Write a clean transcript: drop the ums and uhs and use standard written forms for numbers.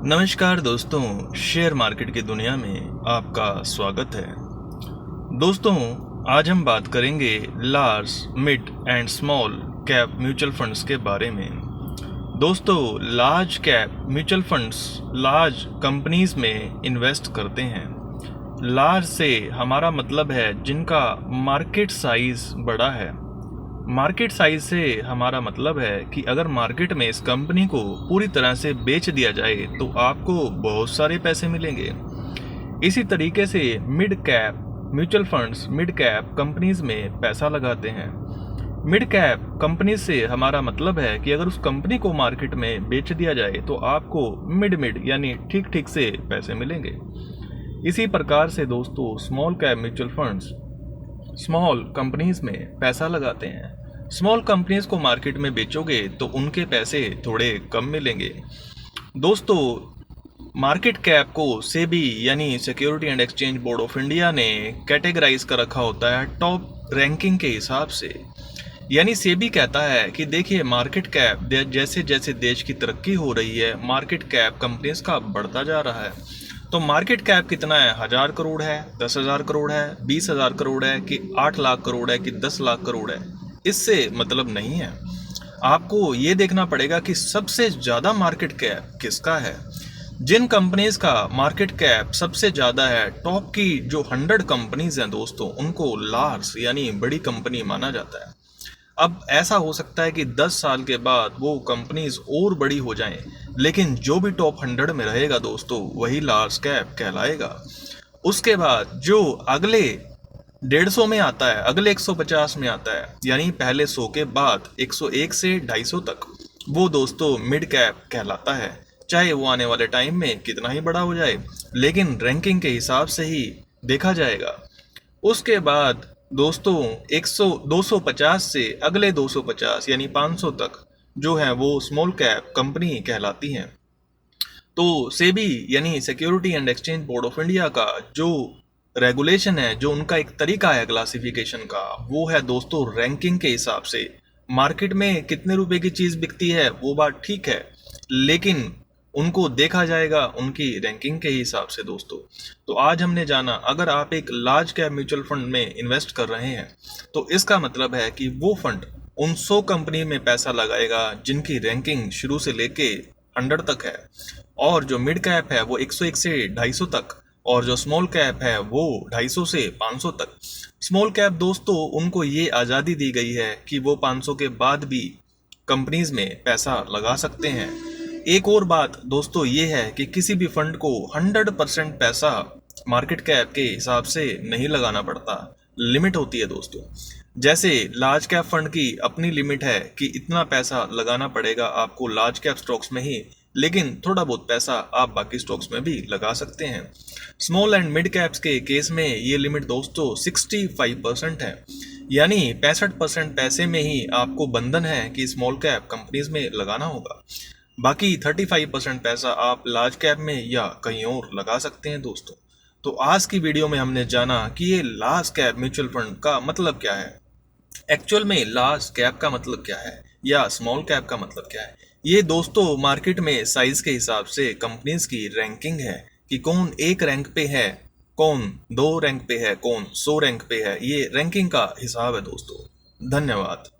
नमस्कार दोस्तों, share market की दुनिया में आपका स्वागत है। दोस्तों, आज हम बात करेंगे large, mid and small cap mutual funds के बारे में। दोस्तों, large cap mutual funds large companies में इन्वेस्ट करते हैं। लार्ज से हमारा मतलब है जिनका मार्केट साइज बड़ा है। मार्केट साइज से हमारा मतलब है कि अगर मार्केट में इस कंपनी को पूरी तरह से बेच दिया जाए तो आपको बहुत सारे पैसे मिलेंगे। इसी तरीके से mid cap mutual funds mid cap companies में पैसा लगाते हैं। मिड कैप कंपनी से हमारा मतलब है कि अगर उस कंपनी को मार्केट में बेच दिया जाए तो आपको मिड यानी ठीक ठीक से पैसे मिलेंगे। इसी प्रकार से दोस्तों, small cap mutual funds small companies में पैसा लगाते हैं। स्मॉल कंपनीज को मार्केट में बेचोगे तो उनके पैसे थोड़े कम मिलेंगे। दोस्तों, मार्केट कैप को सेबी यानी security and exchange board of India ने कैटेगराइज कर रखा होता है टॉप रैंकिंग के हिसाब से। यानी सेबी कहता है कि देखिए, मार्केट कैप जैसे जैसे देश की तरक्की हो रही है, मार्केट कैप कंपनीज का बढ़ता जा रहा है। तो मार्केट कैप कितना है? 1000 करोड़ है, 10,000 करोड़ है, 20,000 करोड़ है कि 8 लाख करोड़ है कि 10 लाख करोड़ है, इससे मतलब नहीं है। आपको ये देखना पड़ेगा कि सबसे ज़्यादा मार्केट कैप किसका है। जिन कंपनीज का मार्केट कैप सबसे ज़्यादा है, टॉप की जो 100 कंपनीज हैं दोस्तों, उनको लार्ज यानी बड़ी कंपनी माना जाता है। अब ऐसा हो सकता है कि 10 साल के बाद वो कंपनीज और बड़ी हो जाएं, लेकिन जो भी टॉप 100 में रहेगा दोस्तों, वही लार्ज कैप कहलाएगा। उसके बाद जो अगले 150 में आता है, अगले 150 में आता है, यानी पहले 100 के बाद 101 से 250 तक, वो दोस्तों मिड कैप कहलाता है। चाहे वो आने वाले टाइम में कितना ही बड़ा हो जाए, लेकिन रैंकिंग के हिसाब से ही देखा जाएगा। उसके बाद दोस्तों 100 250 से अगले 250 यानी 500 तक जो है वो स्मॉल कैप कंपनी कहलाती हैं। तो सेबी यानी security and exchange board of India का जो रेगुलेशन है, जो उनका एक तरीका है क्लासिफिकेशन का, वो है दोस्तों रैंकिंग के हिसाब से। मार्केट में कितने रुपए की चीज़ बिकती है वो बात ठीक है, लेकिन उनको देखा जाएगा उनकी रैंकिंग के हिसाब से दोस्तों। तो आज हमने जाना, अगर आप एक लार्ज कैप म्यूचुअल फंड में इन्वेस्ट कर रहे हैं तो इसका मतलब है कि वो फंड उन 100 कंपनी में पैसा लगाएगा जिनकी रैंकिंग शुरू से लेके 100 तक है, और जो मिड कैप है वो 101 से 250 तक, और जो स्मॉल कैप है वो 250 से 500 तक। स्मॉल कैप दोस्तों, उनको ये आज़ादी दी गई है कि वो 500 के बाद भी कंपनीज में पैसा लगा सकते हैं। एक और बात दोस्तों ये है कि किसी भी फंड को 100% पैसा मार्केट कैप के हिसाब से नहीं लगाना पड़ता, लिमिट होती है दोस्तों। जैसे लार्ज कैप फंड की अपनी लिमिट है कि इतना पैसा लगाना पड़ेगा आपको लार्ज कैप स्टॉक्स में ही, लेकिन थोड़ा बहुत पैसा आप बाकी स्टॉक्स में भी लगा सकते हैं। स्मॉल एंड मिड कैप्स के केस में ये लिमिट दोस्तों 65% है, यानी 65% पैसे में ही आपको बंधन है कि स्मॉल कैप कंपनीज में लगाना होगा। बाकी 35% पैसा आप लार्ज कैप में या कहीं और लगा सकते हैं दोस्तों। तो आज की वीडियो में हमने जाना कि ये लार्ज कैप म्यूचुअल फंड का मतलब क्या है, एक्चुअल में लार्ज कैप का मतलब क्या है या स्मॉल कैप का मतलब क्या है। ये दोस्तों मार्केट में साइज के हिसाब से कंपनीज की रैंकिंग है कि कौन 1 रैंक पे है, कौन 2 रैंक पे है, कौन 100 रैंक पे है। ये रैंकिंग का हिसाब है दोस्तों। धन्यवाद।